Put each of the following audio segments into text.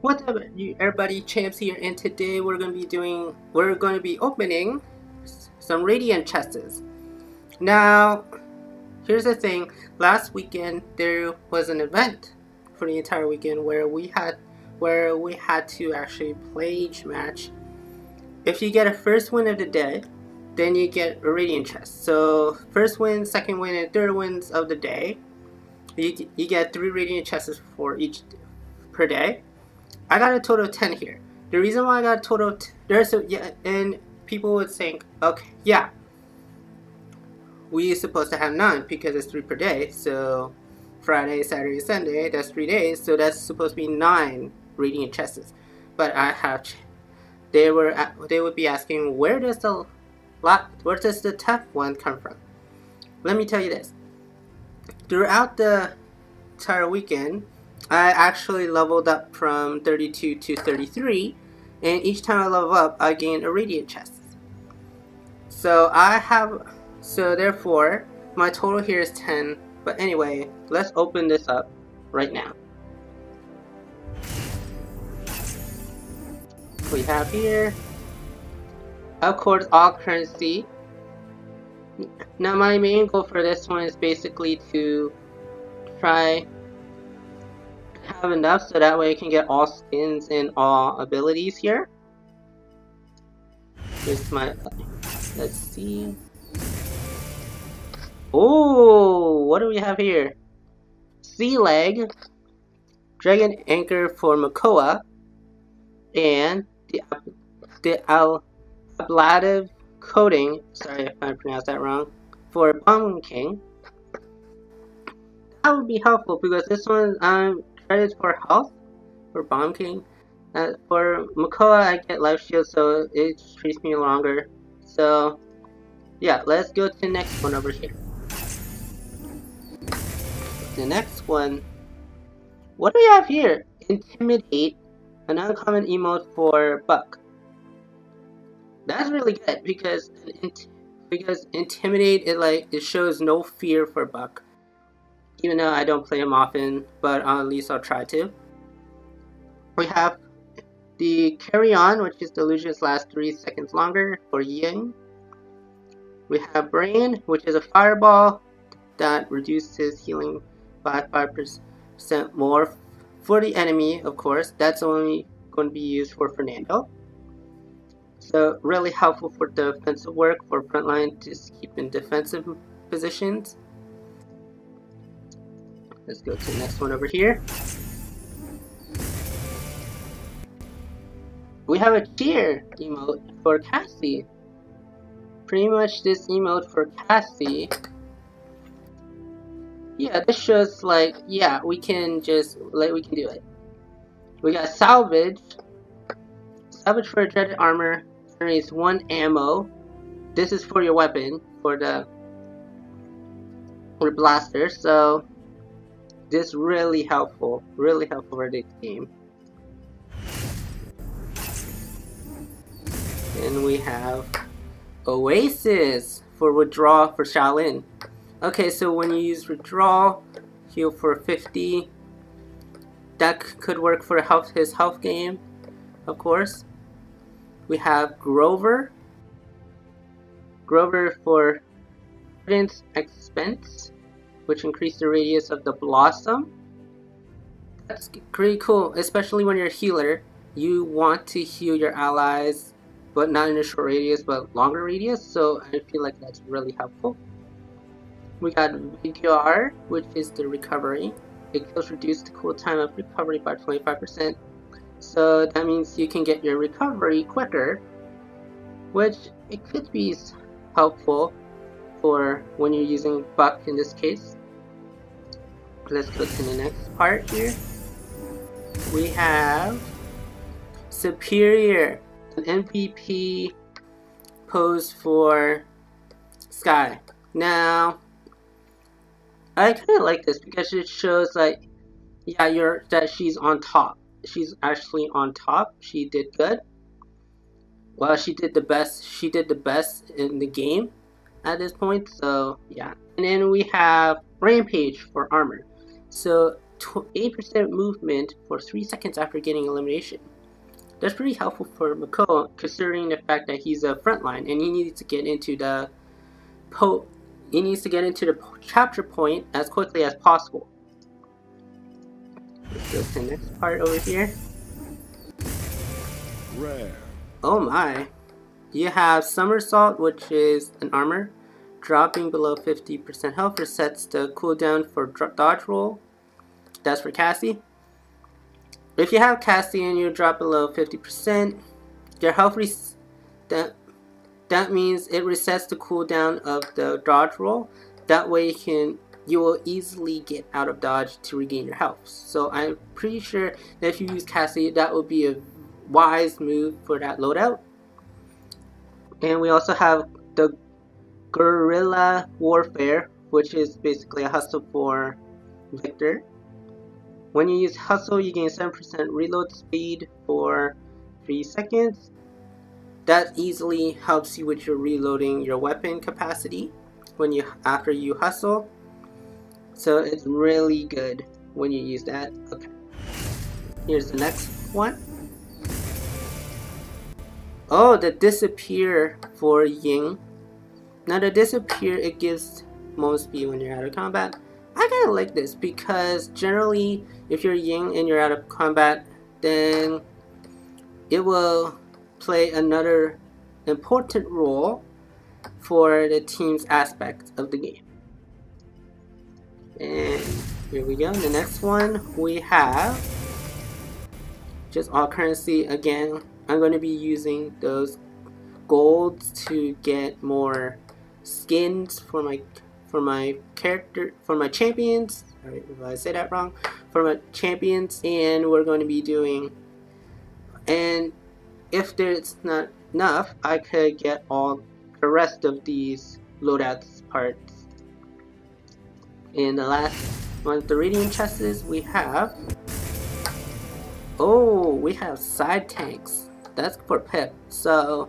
What's up, everybody? Champs here, and today we're going to be opening some radiant chests. Now, here's the thing: last weekend there was an event for the entire weekend where we had to actually play each match. If you get a first win of the day, then you get a radiant chest. So first win, second win, and third wins of the day, you get 3 radiant chests for each per day. I got a total of 10 here. The reason why I got a total of and people would think, okay, yeah, we supposed to have 9 because it's 3 per day. So Friday, Saturday, Sunday, that's 3 days. So that's supposed to be 9 radiant chests. But they would be asking, where does the 10th one come from? Let me tell you this. Throughout the entire weekend, I actually leveled up from 32 to 33, and each time I level up, I gain a radiant chest. So therefore, my total here is 10. But anyway, let's open this up right now. We have here, of course, all currency. Now my main goal for this one is basically to try have enough so that way I can get all skins and all abilities here. Here's my, let's see. Oh, what do we have here? Sea Leg, Dragon Anchor for Makoa, and the ablative coating, sorry if I pronounced that wrong, for Bomb King. That would be helpful because this one I'm credits for health for Bomb King. For Makoa I get life shield, so it treats me longer. So yeah, let's go to the next one over here. The next one, what do we have here? Intimidate, an uncommon emote for Buck. That's really good because intimidate it shows no fear for Buck. Even though I don't play him often, but at least I'll try to. We have the Carry On, which is delusions last 3 seconds longer for Ying. We have Brain, which is a fireball that reduces healing by 5% more for the enemy, of course. That's only going to be used for Fernando. So really helpful for defensive work for frontline to keep in defensive positions. Let's go to the next one over here. We have a cheer emote for Cassie. Pretty much this emote for Cassie. Yeah, this shows like, yeah, we can do it. We got salvage. Salvage for dreaded armor generates 1 ammo. This is for your weapon, for the blaster. So this really helpful for the game. And we have Oasis for withdraw for Shaolin. Okay, so when you use withdraw, heal for 50. That could work for his health game, of course. We have Grover. Grover for Prudence Expense, which increases the radius of the blossom. That's pretty cool, especially when you're a healer. You want to heal your allies, but not in a short radius, but longer radius, so I feel like that's really helpful. We got Vigor, which is the recovery. It kills reduce the cooltime of recovery by 25%. So that means you can get your recovery quicker, which it could be helpful for when you're using Buck in this case. Let's go to the next part here. We have Superior, an MVP pose for Sky. Now, I kind of like this because it shows like, yeah, that she's on top. She's actually on top. She did good. Well, she did the best. She did the best in the game at this point. So yeah. And then we have Rampage for armor. So 8% movement for 3 seconds after getting elimination. That's pretty helpful for Mako, considering the fact that he's a frontline and he needs to get into the capture point as quickly as possible. Let's go to the next part over here. Rare. Oh my. You have Somersault, which is an armor. Dropping below 50% health resets the cooldown for dodge roll. That's for Cassie. If you have Cassie and you drop below 50%, your health that means it resets the cooldown of the dodge roll. That way you will easily get out of dodge to regain your health. So I'm pretty sure that if you use Cassie, that would be a wise move for that loadout. And we also have the Guerrilla Warfare, which is basically a hustle for Victor. When you use hustle, you gain 7% reload speed for 3 seconds. That easily helps you with your reloading your weapon capacity after you hustle. So it's really good when you use that. Okay. Here's the next one. Oh, the disappear for Ying. Now the disappear, it gives moment speed when you're out of combat. I kinda like this because generally if you're Ying and you're out of combat, then it will play another important role for the team's aspect of the game. And here we go. The next one we have just all currency again. I'm going to be using those golds to get more skins for my champions. Sorry if I say that wrong. For my champions, and we're going to be doing. And if there's not enough, I could get all the rest of these loadouts parts. And the last one of the radiant chests we have. Oh, we have side tanks. That's for Pip. So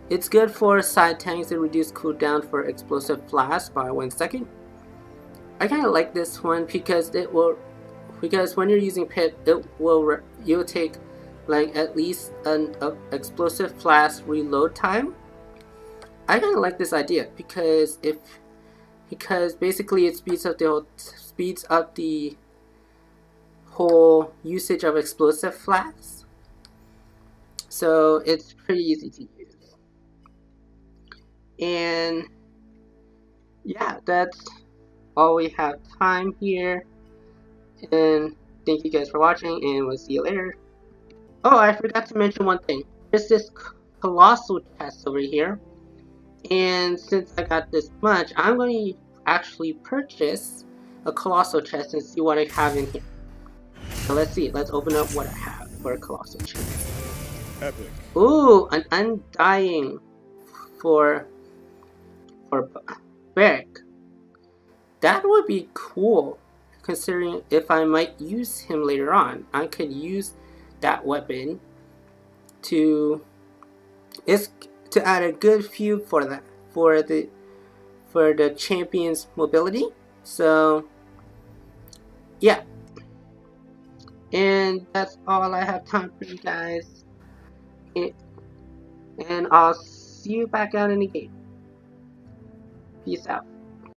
it's good for side tanks to reduce cooldown for explosive flash by 1 second. I kind of like this one because when you're using Pip, you'll take like at least an explosive flash reload time. I kind of like this idea because basically it speeds up the whole usage of explosive flash. So it's pretty easy to use. And yeah, that's all we have time here. And thank you guys for watching, and we'll see you later. Oh, I forgot to mention one thing. There's this Colossal Chest over here. And since I got this much, I'm going to actually purchase a Colossal Chest and see what I have in here. So let's see. Let's open up what I have for a Colossal Chest. Epic. Ooh, an Undying for Barrack. That would be cool, considering if I might use him later on. I could use that weapon to add a good few for the champion's mobility. So yeah, and that's all I have time for, you guys. And I'll see you back out in the game. Peace out.